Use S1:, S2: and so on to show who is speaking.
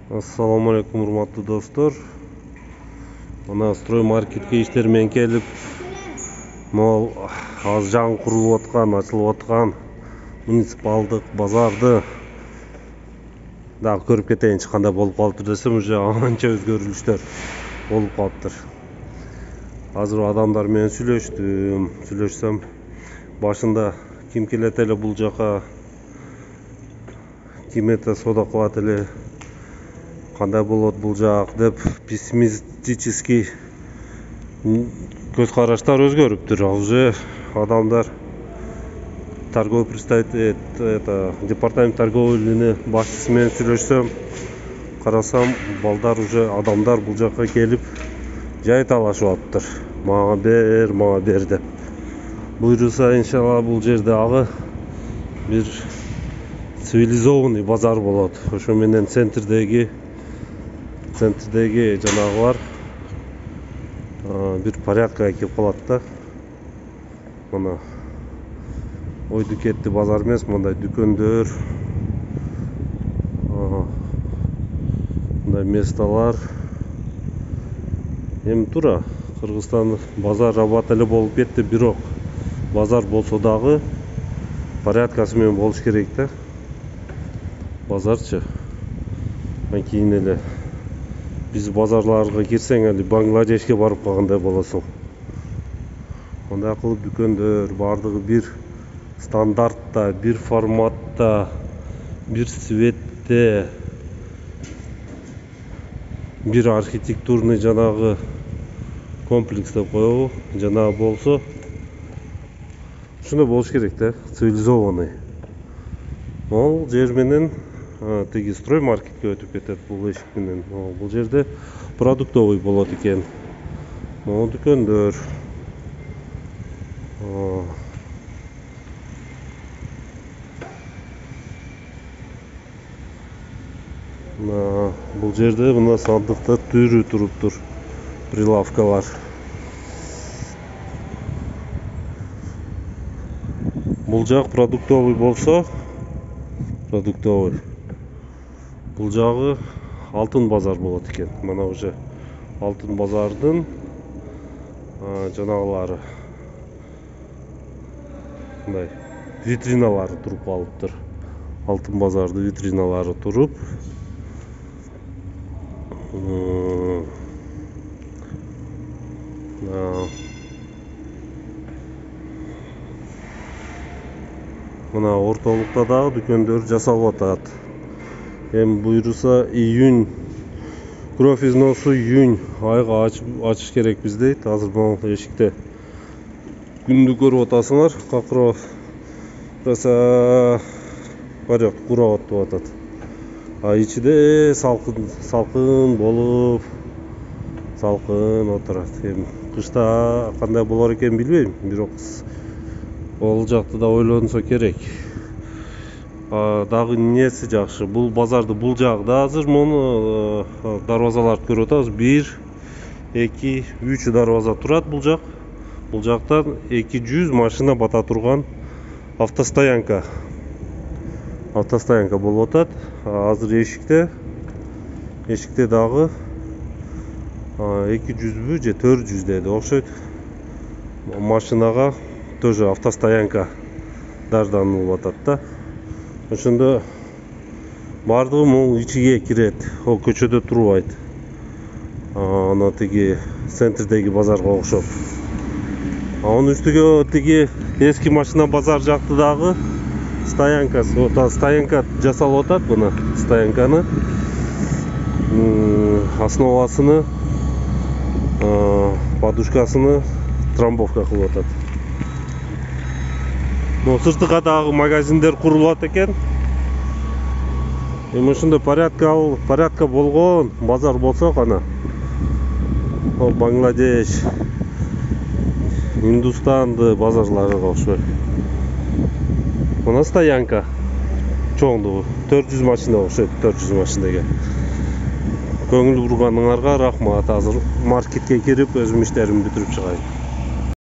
S1: Assalamu alaikum урматтуу достор. Мына строй маркетке иштер менен келип, могул аз жаңы курулуп аткан, ачылып аткан муниципалдык базарды дагы көрүп кетейинчи, кандай болуп калыптыр десем, уже анча өзгөрүлүштөр болуп калыптыр. Азыр адамдар менен сүйлөшсөм, башында ким келет эле бул жака, ким соода кылат эле, кандай болот бул жак деп пессимистический көз караштар өзгөрүптүр. Уже адамдар торговый департамент торговыйны башчысы менен сүйлөшсөм, карасам, балдар уже адамдар бул жака келип жай талашып атыптыр. Мага бер деп. Буйруса, иншалла, бул жерде агы бир цивилизованный базар болот. Ошо менен центрдеги жанагылар бир порядка келип калат да. Мына ойду кетти базар эмес, мындай дүкөндөр, мындай месталар. Эми туура Кыргызстан базар рабат эле болуп кетти, бирок базар болсо дагы порядкасы менен болуш керек да. Базарчы. Кийин эле биз базарларга кирсең эле Бангладешке барып калгандай болосуң. Мындай кылып дүкөндөр бардыгы бир стандартта, бир форматта, бир цветте, бир архитектурный жанагы комплекс деп коебу, жанагы болсо, ушундай болуш керек да, цивилизованный. Ол жер менен тиги строй маркетке өтүп кетет бул эшик менен. Бул жерде продуктовый болот экен. Могу дүкөндөр. Бул жерде мына сандыктар түрү туруптур, прилавкалар. Бул жак продуктовый болсо, бул жагы алтын базар болот экен. Мына уже алтын базардын жанагылары, мындай витриналары туруп калыптыр. Алтын базарды витриналары туруп, мына ортолукта дагы дүкөндөр жасалып атат. Эми буйруса июнь, кровь из носу июнь айга ачыш керекпиз дейт. Азыр могу эшикте күндү көрүп атасыңар, какырып порядок курап атат. Ичиде салкын болуп, салкын отурат. Эми кышта кандай болор экен билбейм, бирок ол жакты да ойлонсо керек. Дагы несі жакшы, бул базарды бул жагда азыр мону дарбазаларды көрүп атабыз. 1, 2, 3 дарбаза турат бул жак. Бул жактан 200 машина бата турган автостоянка болуп атат. Азыр эшикте дагы 200 же 400 деди окшойт. Машинага тоже автостоянка дажданылып атат да. Ошондо бардыгы могу ичиге кирет, ол көчөдө турбайт. Ана тиги центрдеги базарга окшоп. Анын үстүгө тиги эски машина базар жакты дагы стоянка жасалып атат. Мына стоянканы основасыны, подушкасыны трамбовка кылып атат. Сыртыга дагы магазиндер курулат экен. Эми ушундай порядка болгон базар болсо кана. Ол Бангладеш, Индустанды базарларга окшойт. Мына стоянка чоңдугу 400 машина окшойт, 400 машинеге. Көңүл бурганыңарга рахмат. Азыр маркетке кирип өзүм иштеримди бүтүрүп чыгайын.